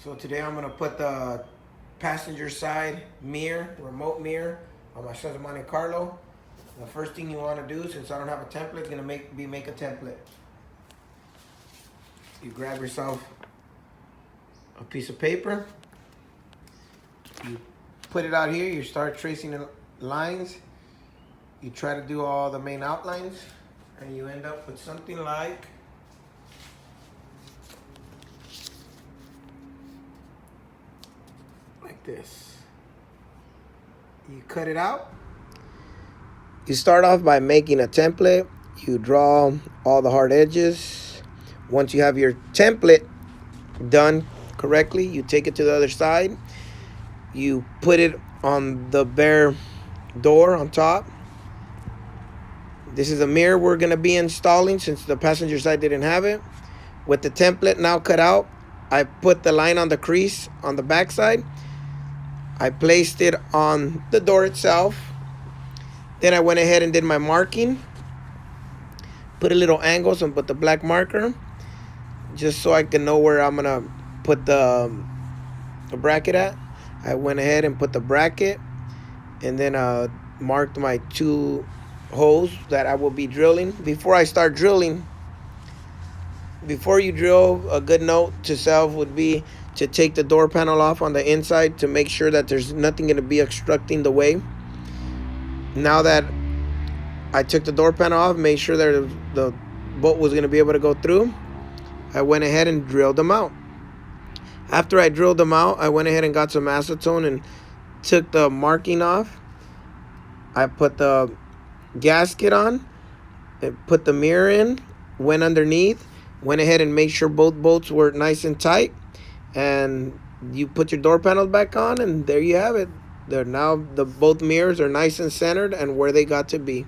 So today I'm gonna put the passenger side mirror, remote mirror, on my son's Monte Carlo. The first thing you want to do, since I don't have a template, is gonna make a template. You grab yourself a piece of paper. You put it out here. You start tracing the lines. You try to do all the main outlines, and you end up with something like this. You cut it out. You start off by making a template. You draw all the hard edges. Once you have your template done correctly, you take it to the other side. You put it on the bare door on top. This is a mirror we're going to be installing since the passenger side didn't have it. With the template now cut out, I put the line on the crease on the back side. I placed it on the door itself. Then I went ahead and did my marking. Put a little angle, and put the black marker just so I can know where I'm gonna put the bracket at. I went ahead and put the bracket, and then marked my 2 holes that I will be drilling. Before I start drilling, before you drill, a good note to self would be to take the door panel off on the inside to make sure that there's nothing going to be obstructing the way. Now that I took the door panel off, made sure that the bolt was going to be able to go through, I went ahead and drilled them out. After I drilled them out, I went ahead and got some acetone and took the marking off. I put the gasket on and put the mirror in, went underneath, went ahead and made sure both bolts were nice and tight, and you put your door panels back on, and there you have it. They're now, both mirrors are nice and centered and where they got to be.